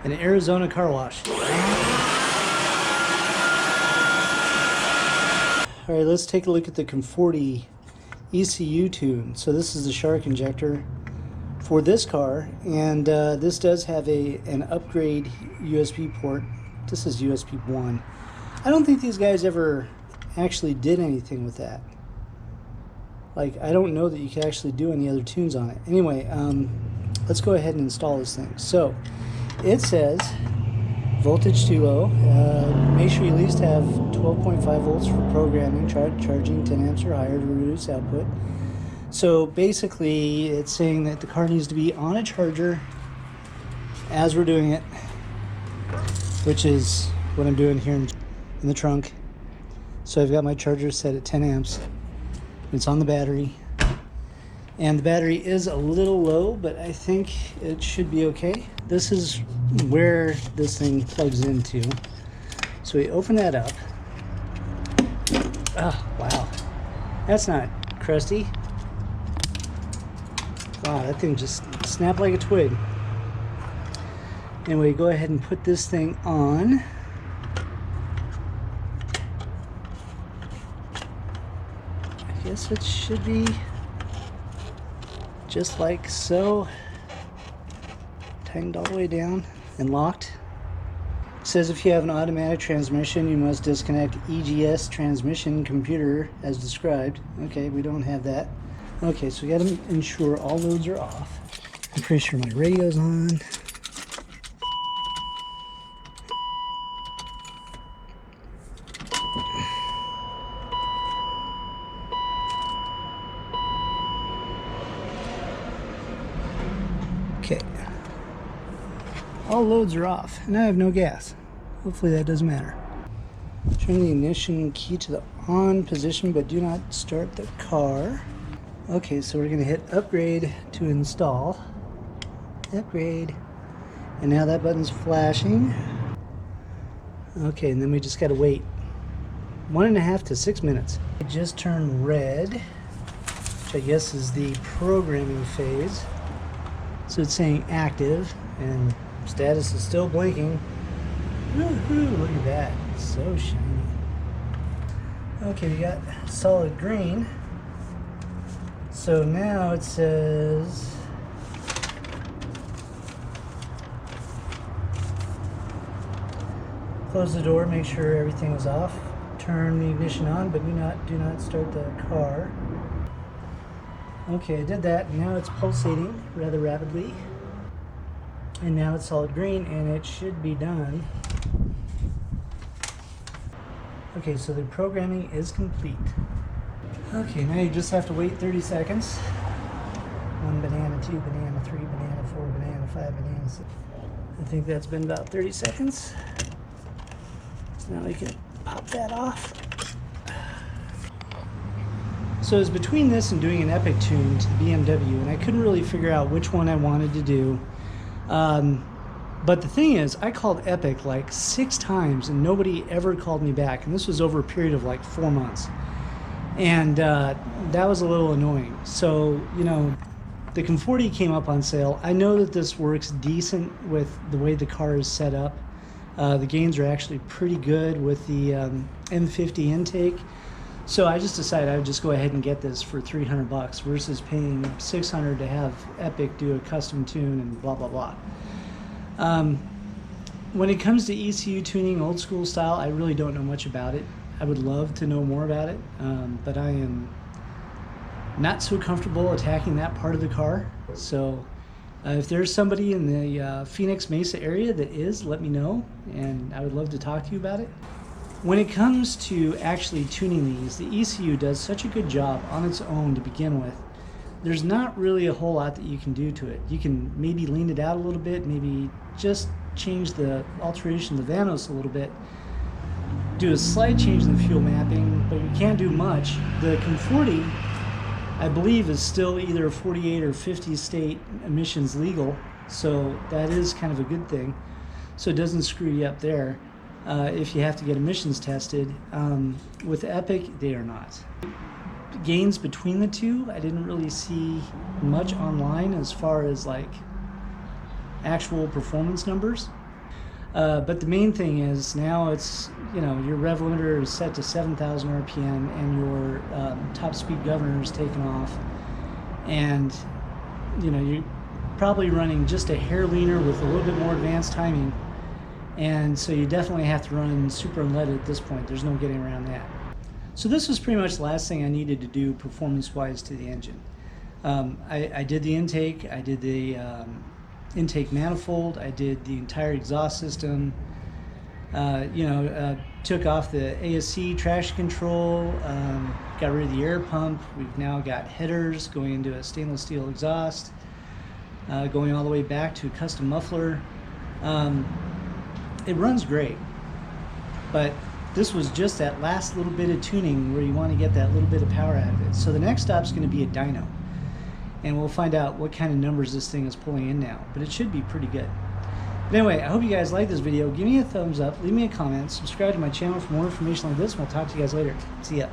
An Arizona car wash. All right, let's take a look at the Conforti ECU Tune. So this is the Shark injector for this car, and this does have an upgrade USB port. This is USB 1. I don't think these guys ever actually did anything with that. Like, I don't know that you can actually do any other tunes on it. Anyway, let's go ahead and install this thing. So it says voltage too low. Make sure you at least have 12.5 volts for programming, charging 10 amps or higher to reduce output. So basically it's saying that the car needs to be on a charger as we're doing it, which is what I'm doing here in the trunk. So I've got my charger set at 10 amps. It's on the battery, and the battery is a little low, but I think it should be okay. This is where this thing plugs into. So we open that up. Oh, wow. That's not crusty. Wow, that thing just snapped like a twig. Anyway, go ahead and put this thing on. I guess it should be just like so. Tightened all the way down and locked. It says if you have an automatic transmission, you must disconnect EGS transmission computer as described. Okay, we don't have that. Okay, so we got to ensure all loads are off. I'm pretty sure my radio's on. Okay, all loads are off, and I have no gas. Hopefully that doesn't matter. Turn the ignition key to the on position, but do not start the car. Okay, so we're going to hit upgrade to install. Upgrade. And now that button's flashing. Okay, and then we just got to wait 1.5 to 6 minutes. It just turned red, which I guess is the programming phase. So it's saying active, and status is still blinking. Woohoo, look at that. It's so shiny. Okay, we got solid green. So now it says close the door, make sure everything is off. Turn the ignition on, but do not start the car. Okay, I did that, and now it's pulsating rather rapidly. And now it's solid green, and it should be done. Okay, so the programming is complete. Okay, now you just have to wait 30 seconds. 1 banana, 2 banana, 3 banana, 4 banana, 5 banana, 6. I think that's been about 30 seconds. So now we can pop that off. So it was between this and doing an epic tune to the BMW, and I couldn't really figure out which one I wanted to do. But the thing is, I called Epic like 6 times and nobody ever called me back, and this was over a period of like 4 months. And that was a little annoying. So, you know, the Conforti came up on sale. I know that this works decent with the way the car is set up. The gains are actually pretty good with the M50 intake. So I just decided I would just go ahead and get this for $300 versus paying $600 to have Epic do a custom tune and blah, blah, blah. When it comes to ECU tuning old school style, I really don't know much about it. I would love to know more about it, but I am not so comfortable attacking that part of the car. So if there's somebody in the Phoenix Mesa area that is, let me know, and I would love to talk to you about it. When it comes to actually tuning these, the ECU does such a good job on its own to begin with. There's not really a whole lot that you can do to it. You can maybe lean it out a little bit, maybe just change the alteration of the Vanos a little bit, do a slight change in the fuel mapping, but you can't do much. The Conforti, I believe, is still either 48 or 50 state emissions legal, so that is kind of a good thing. So it doesn't screw you up there. If you have to get emissions tested. With Epic, they are not. Gains between the two, I didn't really see much online as far as like actual performance numbers. But the main thing is now it's, you know, your rev limiter is set to 7,000 RPM and your top speed governor is taken off, and you know, you're probably running just a hair leaner with a little bit more advanced timing, and so you definitely have to run super unleaded at this point. There's no getting around that. So this was pretty much the last thing I needed to do performance-wise to the engine. I did the intake, I did the intake manifold, I did the entire exhaust system, took off the ASC traction control, got rid of the air pump. We've now got headers going into a stainless steel exhaust, going all the way back to a custom muffler. It runs great, but this was just that last little bit of tuning where you want to get that little bit of power out of it. So the next stop is going to be a dyno, and we'll find out what kind of numbers this thing is pulling in now, but it should be pretty good. But anyway, I hope you guys like this video. Give me a thumbs up, leave me a comment, subscribe to my channel for more information like this, and we'll talk to you guys later. See ya.